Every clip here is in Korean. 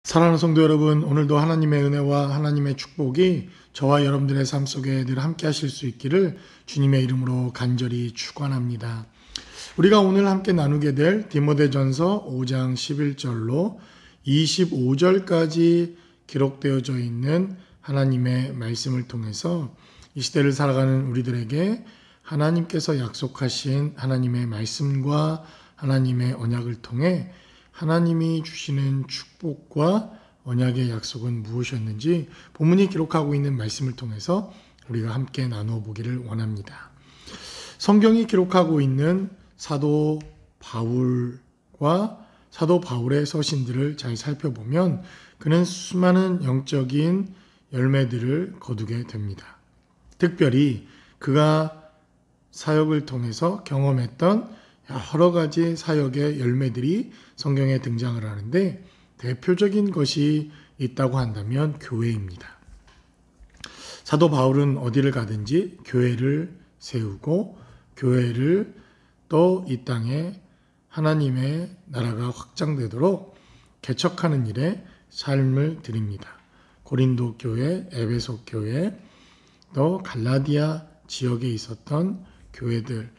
사랑하는 성도 여러분, 오늘도 하나님의 은혜와 하나님의 축복이 저와 여러분들의 삶 속에 늘 함께 하실 수 있기를 주님의 이름으로 간절히 축원합니다. 우리가 오늘 함께 나누게 될 디모데전서 5장 11절로 25절까지 기록되어져 있는 하나님의 말씀을 통해서 이 시대를 살아가는 우리들에게 하나님께서 약속하신 하나님의 말씀과 하나님의 언약을 통해 하나님이 주시는 축복과 언약의 약속은 무엇이었는지 본문이 기록하고 있는 말씀을 통해서 우리가 함께 나누어 보기를 원합니다. 성경이 기록하고 있는 사도 바울과 사도 바울의 서신들을 잘 살펴보면 그는 수많은 영적인 열매들을 거두게 됩니다. 특별히 그가 사역을 통해서 경험했던 여러 가지 사역의 열매들이 성경에 등장을 하는데 대표적인 것이 있다고 한다면 교회입니다. 사도 바울은 어디를 가든지 교회를 세우고 교회를 또 이 땅에 하나님의 나라가 확장되도록 개척하는 일에 삶을 드립니다. 고린도 교회, 에베소 교회, 또 갈라디아 지역에 있었던 교회들,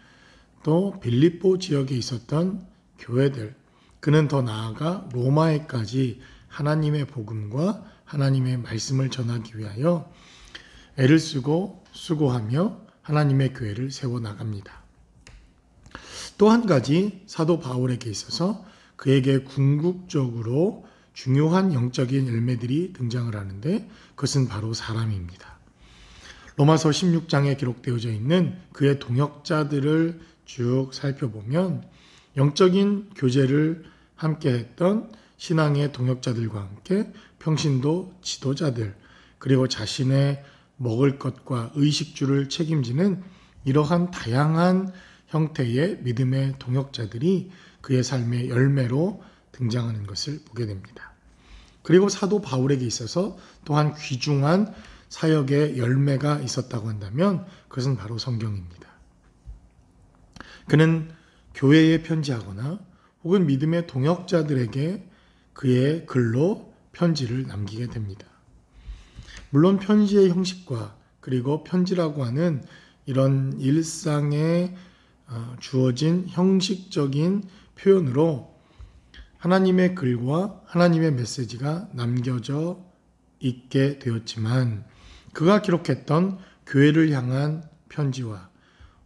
또 빌립보 지역에 있었던 교회들, 그는 더 나아가 로마에까지 하나님의 복음과 하나님의 말씀을 전하기 위하여 애를 쓰고 수고하며 하나님의 교회를 세워나갑니다. 또 한 가지 사도 바울에게 있어서 그에게 궁극적으로 중요한 영적인 열매들이 등장을 하는데 그것은 바로 사람입니다. 로마서 16장에 기록되어져 있는 그의 동역자들을 쭉 살펴보면 영적인 교제를 함께 했던 신앙의 동역자들과 함께 평신도 지도자들, 그리고 자신의 먹을 것과 의식주를 책임지는 이러한 다양한 형태의 믿음의 동역자들이 그의 삶의 열매로 등장하는 것을 보게 됩니다. 그리고 사도 바울에게 있어서 또한 귀중한 사역의 열매가 있었다고 한다면 그것은 바로 성경입니다. 그는 교회에 편지하거나 혹은 믿음의 동역자들에게 그의 글로 편지를 남기게 됩니다. 물론 편지의 형식과 그리고 편지라고 하는 이런 일상에 주어진 형식적인 표현으로 하나님의 글과 하나님의 메시지가 남겨져 있게 되었지만 그가 기록했던 교회를 향한 편지와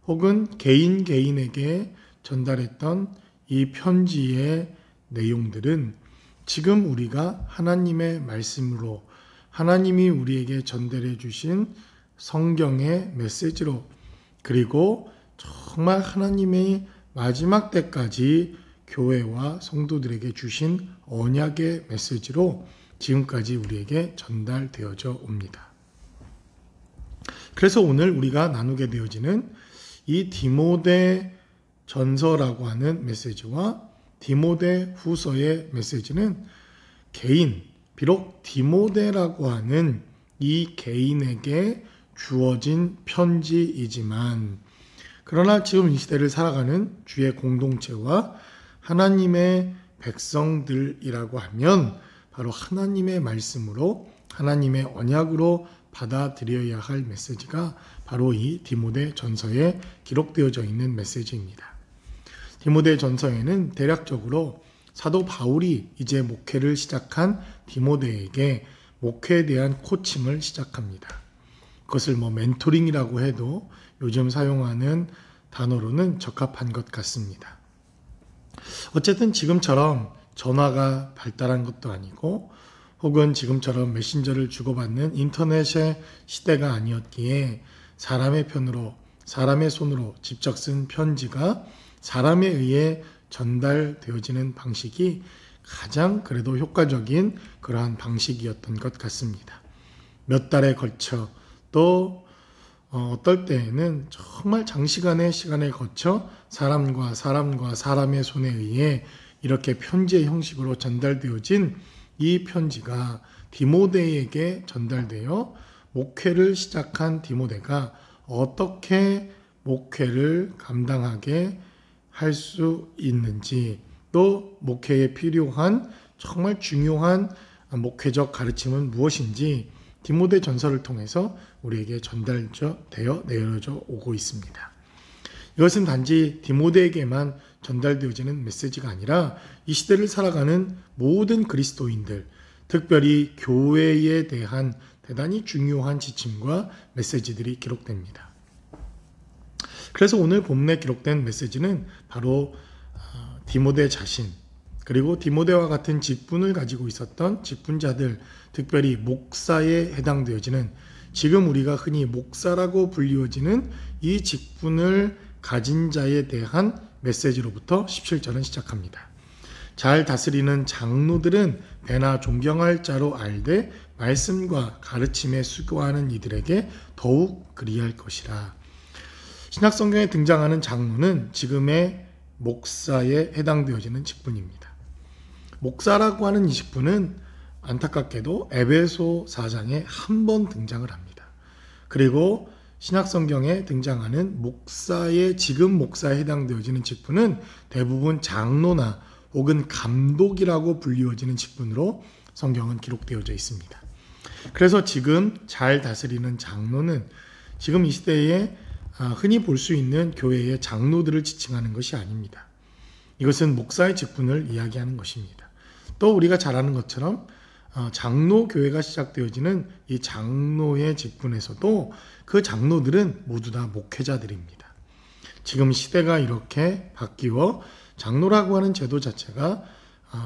혹은 개인에게 전달했던 이 편지의 내용들은 지금 우리가 하나님의 말씀으로 하나님이 우리에게 전달해 주신 성경의 메시지로 그리고 정말 하나님의 마지막 때까지 교회와 성도들에게 주신 언약의 메시지로 지금까지 우리에게 전달되어져 옵니다. 그래서 오늘 우리가 나누게 되어지는 이 디모데 전서라고 하는 메시지와 디모데 후서의 메시지는 비록 디모데라고 하는 이 개인에게 주어진 편지이지만 그러나 지금 이 시대를 살아가는 주의 공동체와 하나님의 백성들이라고 하면 바로 하나님의 말씀으로 하나님의 언약으로 받아들여야 할 메시지가 바로 이 디모데 전서에 기록되어져 있는 메시지입니다. 디모데 전서에는 대략적으로 사도 바울이 이제 목회를 시작한 디모데에게 목회에 대한 코칭을 시작합니다. 그것을 멘토링이라고 해도 요즘 사용하는 단어로는 적합한 것 같습니다. 어쨌든 지금처럼 전화가 발달한 것도 아니고 혹은 지금처럼 메신저를 주고받는 인터넷의 시대가 아니었기에 사람의 편으로 사람의 손으로 직접 쓴 편지가 사람에 의해 전달되어지는 방식이 가장 그래도 효과적인 그러한 방식이었던 것 같습니다. 몇 달에 걸쳐 또 어떨 때에는 정말 장시간의 시간을 거쳐 사람과 사람의 손에 의해 이렇게 편지의 형식으로 전달되어진 이 편지가 디모데에게 전달되어 목회를 시작한 디모데가 어떻게 목회를 감당하게 할 수 있는지 또 목회에 필요한 정말 중요한 목회적 가르침은 무엇인지 디모데 전서를 통해서 우리에게 전달되어 내려져 오고 있습니다. 이것은 단지 디모데에게만 전달되어지는 메시지가 아니라 이 시대를 살아가는 모든 그리스도인들, 특별히 교회에 대한 대단히 중요한 지침과 메시지들이 기록됩니다. 그래서 오늘 본문에 기록된 메시지는 바로 디모데 자신, 그리고 디모데와 같은 직분을 가지고 있었던 직분자들, 특별히 목사에 해당되어지는, 지금 우리가 흔히 목사라고 불리워지는 이 직분을 가진 자에 대한 메시지로부터 17절은 시작합니다. 잘 다스리는 장로들은 배나 존경할 자로 알되 말씀과 가르침에 수고하는 이들에게 더욱 그리할 것이라. 신약성경에 등장하는 장로는 지금의 목사에 해당되어지는 직분입니다. 목사라고 하는 이 직분은 안타깝게도 에베소 4장에 한 번 등장을 합니다. 그리고 신약성경에 등장하는 지금 목사에 해당되어지는 직분은 대부분 장로나 혹은 감독이라고 불리워지는 직분으로 성경은 기록되어져 있습니다. 그래서 지금 잘 다스리는 장로는 지금 이 시대에 흔히 볼 수 있는 교회의 장로들을 지칭하는 것이 아닙니다. 이것은 목사의 직분을 이야기하는 것입니다. 또 우리가 잘 아는 것처럼 장로 교회가 시작되어지는 이 장로의 직분에서도 그 장로들은 모두 다 목회자들입니다. 지금 시대가 이렇게 바뀌어 장로라고 하는 제도 자체가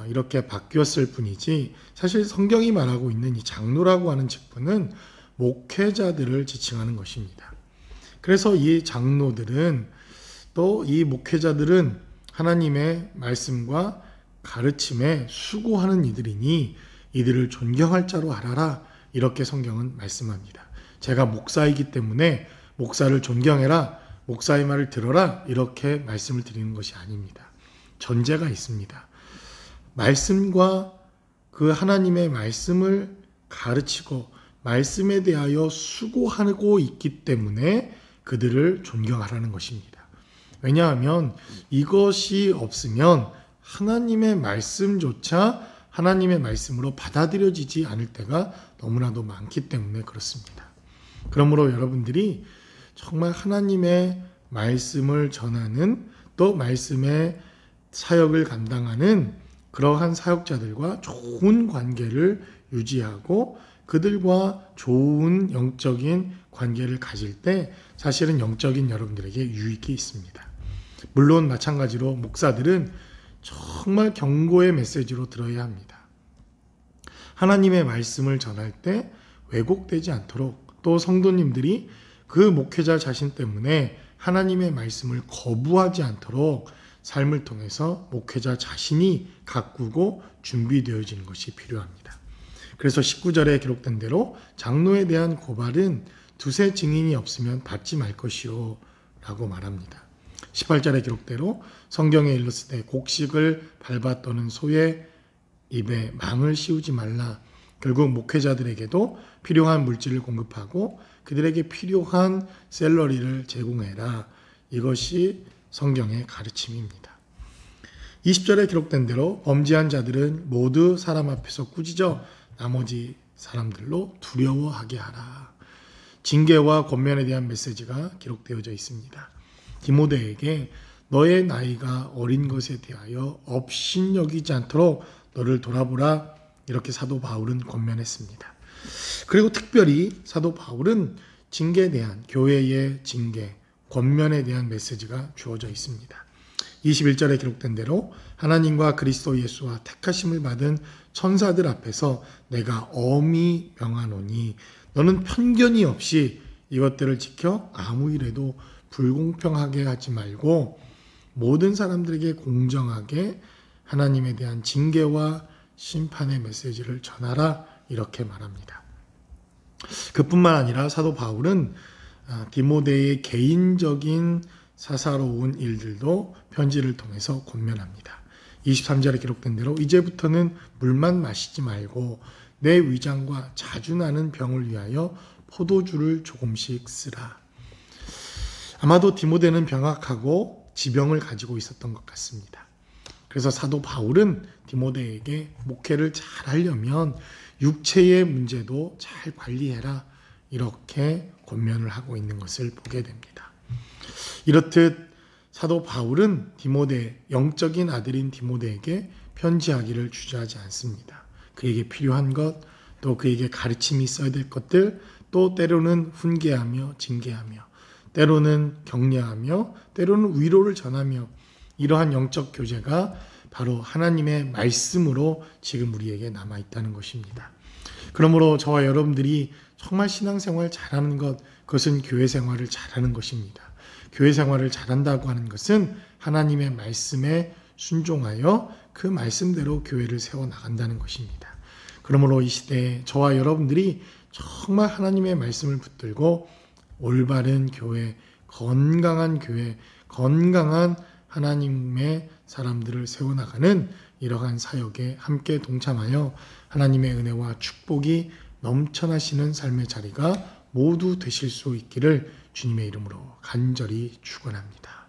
이렇게 바뀌었을 뿐이지, 사실 성경이 말하고 있는 이 장로라고 하는 직분은 목회자들을 지칭하는 것입니다. 그래서 이 장로들은, 또 이 목회자들은 하나님의 말씀과 가르침에 수고하는 이들이니 이들을 존경할 자로 알아라, 이렇게 성경은 말씀합니다. 제가 목사이기 때문에 목사를 존경해라, 목사의 말을 들어라, 이렇게 말씀을 드리는 것이 아닙니다. 전제가 있습니다. 말씀과 그 하나님의 말씀을 가르치고 말씀에 대하여 수고하고 있기 때문에 그들을 존경하라는 것입니다. 왜냐하면 이것이 없으면 하나님의 말씀조차 하나님의 말씀으로 받아들여지지 않을 때가 너무나도 많기 때문에 그렇습니다. 그러므로 여러분들이 정말 하나님의 말씀을 전하는, 또 말씀의 사역을 감당하는 그러한 사역자들과 좋은 관계를 유지하고 그들과 좋은 영적인 관계를 가질 때 사실은 영적인 여러분들에게 유익이 있습니다. 물론 마찬가지로 목사들은 정말 경고의 메시지로 들어야 합니다. 하나님의 말씀을 전할 때 왜곡되지 않도록, 또 성도님들이 그 목회자 자신 때문에 하나님의 말씀을 거부하지 않도록 삶을 통해서 목회자 자신이 가꾸고 준비되어지는 것이 필요합니다. 그래서 19절에 기록된 대로 장로에 대한 고발은 두세 증인이 없으면 받지 말 것이요 라고 말합니다. 18절에 기록대로 성경에 일렀을 때 곡식을 밟아 떠는 소의 입에 망을 씌우지 말라. 결국 목회자들에게도 필요한 물질을 공급하고 그들에게 필요한 샐러리를 제공해라. 이것이 성경의 가르침입니다. 20절에 기록된 대로 범죄한 자들은 모두 사람 앞에서 꾸짖어 나머지 사람들로 두려워하게 하라. 징계와 권면에 대한 메시지가 기록되어져 있습니다. 디모데에게 너의 나이가 어린 것에 대하여 업신여기지 않도록 너를 돌아보라, 이렇게 사도 바울은 권면했습니다. 그리고 특별히 사도 바울은 징계에 대한, 교회의 징계, 권면에 대한 메시지가 주어져 있습니다. 21절에 기록된 대로 하나님과 그리스도 예수와 택하심을 받은 천사들 앞에서 내가 엄히 명하노니 너는 편견이 없이 이것들을 지켜 아무 일에도 불공평하게 하지 말고 모든 사람들에게 공정하게 하나님에 대한 징계와 심판의 메시지를 전하라, 이렇게 말합니다. 그뿐만 아니라 사도 바울은 디모데의 개인적인 사사로운 일들도 편지를 통해서 권면합니다. 23절에 기록된 대로 이제부터는 물만 마시지 말고 내 위장과 자주 나는 병을 위하여 포도주를 조금씩 쓰라. 아마도 디모데는 병약하고 지병을 가지고 있었던 것 같습니다. 그래서 사도 바울은 디모데에게 목회를 잘 하려면 육체의 문제도 잘 관리해라, 이렇게 권면을 하고 있는 것을 보게 됩니다. 이렇듯 사도 바울은 영적인 아들인 디모데에게 편지하기를 주저하지 않습니다. 그에게 필요한 것, 또 그에게 가르침이 있어야 될 것들, 또 때로는 훈계하며 징계하며, 때로는 격려하며, 때로는 위로를 전하며, 이러한 영적 교제가 바로 하나님의 말씀으로 지금 우리에게 남아있다는 것입니다. 그러므로 저와 여러분들이 정말 신앙생활 잘하는 것, 그것은 교회 생활을 잘하는 것입니다. 교회 생활을 잘한다고 하는 것은 하나님의 말씀에 순종하여 그 말씀대로 교회를 세워나간다는 것입니다. 그러므로 이 시대에 저와 여러분들이 정말 하나님의 말씀을 붙들고 올바른 교회, 건강한 하나님의 사람들을 세워나가는 이러한 사역에 함께 동참하여 하나님의 은혜와 축복이 넘쳐나시는 삶의 자리가 모두 되실 수 있기를 주님의 이름으로 간절히 축원합니다.